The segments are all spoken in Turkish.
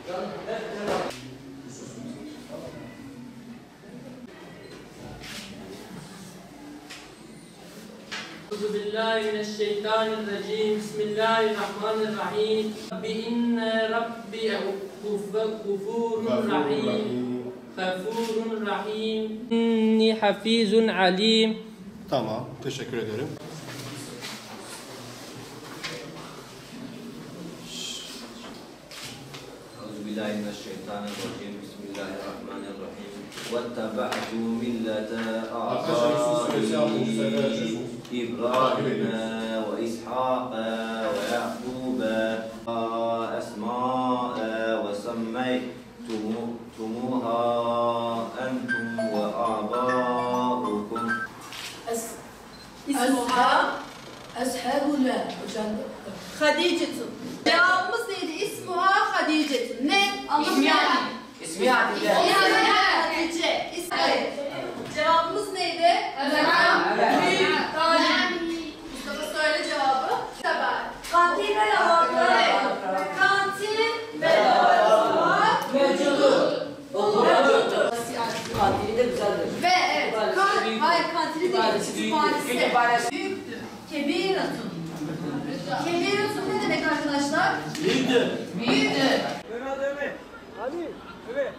Euzubillahimineşşeytanirracim. Bismillahirrahmanirrahim. Rabbi inne Rabbi gufurun rahim. Gafurun rahim. İnni hafizun alim. Tamam, teşekkür ederim. Euzubillahimineşşeytanirracim. Bismillahirrahmanirrahim. Vettebe'tu millete âbâi İbrahim'e ve İshâk'e ve Ya'kûb'e esmâ'e ve semmeytumuhâ entum ve âbâukum. İsmuha Eshabula Hadice'tun. Cevabımız neydi? İsmuha Hadice'tun. Ne? İsmi Hatice. Evet. Cevabımız neydi? Evet. Mustafa söyle cevabı. Kantin ve lavabo. Kantin ve lavabo. Mevcudu. Kantini de güzeldir. Ve evet. Hayır kantini değil. Kütüphanesi. Büyüktü. Kebiratun. Kebiratun ne demek arkadaşlar? Büyüktü. Büyüktü. Hadi. Evet.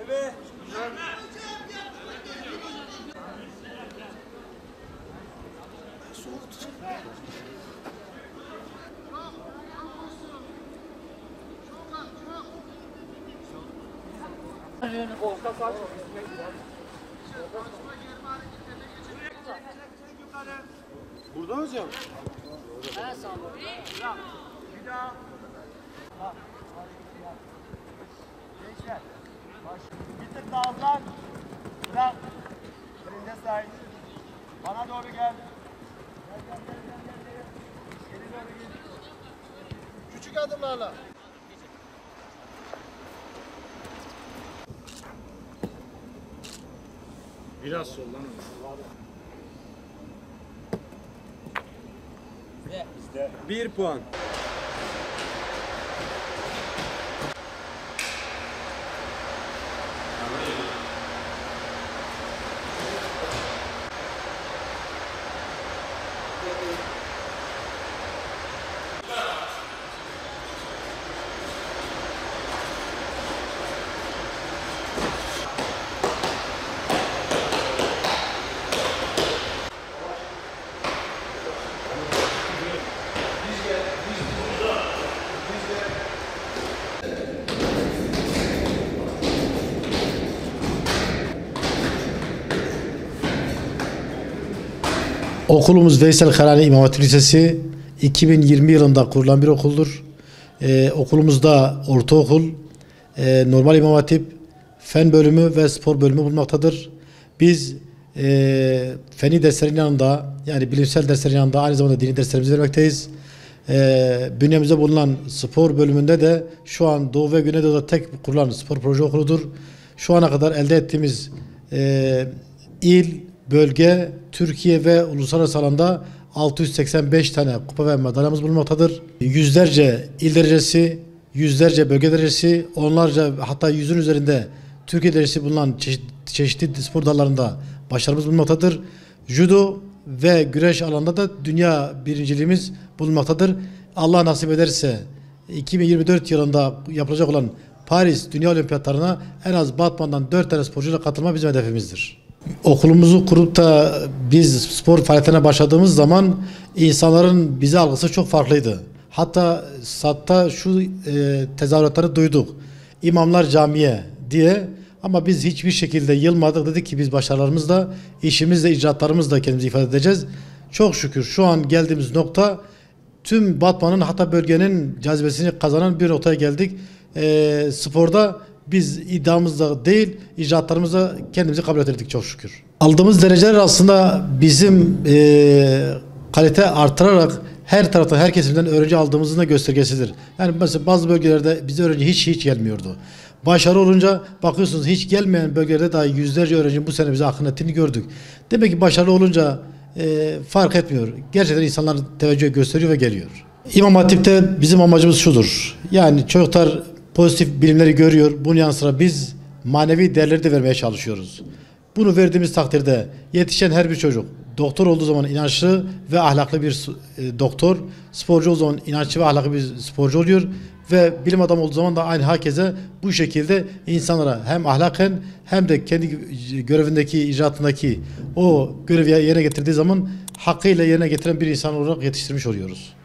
Evet. Burada hocam. Bir daha. Gençler. Bir tık daha uzak. Bırak. Elinde say. Bana doğru gel. Gel. Geri doğru gel. Küçük adımlarla. Biraz soldan. Bizde. 1 puan. Okulumuz Veysel Karani İmam Hatip Lisesi 2020 yılında kurulan bir okuldur. Okulumuzda ortaokul, normal İmam Hatip, fen bölümü ve spor bölümü bulunmaktadır. Biz feni derslerin yanında, yani bilimsel derslerin yanında aynı zamanda dini derslerimizi vermekteyiz. Bünyemizde bulunan spor bölümünde de şu an Doğu ve Güneydoğu'da tek kurulan spor proje okuludur. Şu ana kadar elde ettiğimiz il, bölge, Türkiye ve uluslararası alanda 685 tane kupa ve madalyamız bulunmaktadır. Yüzlerce il derecesi, yüzlerce bölge derecesi, onlarca hatta yüzün üzerinde Türkiye derecesi bulunan çeşitli spor dallarında başarımız bulunmaktadır. Judo ve güreş alanında da dünya birinciliğimiz bulunmaktadır. Allah nasip ederse 2024 yılında yapılacak olan Paris Dünya Olimpiyatlarına en az Batman'dan 4 tane sporcuyla katılma bizim hedefimizdir. Okulumuzu kurup da biz spor faaliyetine başladığımız zaman insanların bize algısı çok farklıydı. Hatta şu tezahüratları duyduk. İmamlar camiye diye, ama biz hiçbir şekilde yılmadık, dedik ki biz başarılarımızla, işimizle, icraatlarımızla kendimizi ifade edeceğiz. Çok şükür şu an geldiğimiz nokta tüm Batman'ın, hatta bölgenin cazibesini kazanan bir noktaya geldik. Sporda biz iddiamızda değil, icraatlarımızla kendimizi kabul ettirdik çok şükür. Aldığımız dereceler aslında bizim kalite artırarak her tarafta, her kesimden öğrenci aldığımızın da göstergesidir. Yani mesela bazı bölgelerde bize öğrenci hiç gelmiyordu. Başarı olunca bakıyorsunuz hiç gelmeyen bölgelerde dahi yüzlerce öğrencinin bu sene bize akın ettiğini gördük. Demek ki başarılı olunca fark etmiyor. Gerçekten insanlar teveccüh gösteriyor ve geliyor. İmam Hatip'te bizim amacımız şudur. Yani çocuklar pozitif bilimleri görüyor. Bunun yanı sıra biz manevi değerleri de vermeye çalışıyoruz. Bunu verdiğimiz takdirde yetişen her bir çocuk doktor olduğu zaman inançlı ve ahlaklı bir doktor, sporcu olduğu zaman inançlı ve ahlaklı bir sporcu oluyor ve bilim adamı olduğu zaman da aynı hakeze bu şekilde insanlara hem ahlaken hem de kendi görevindeki, icraatındaki o görevi yerine getirdiği zaman hakkıyla yerine getiren bir insan olarak yetiştirmiş oluyoruz.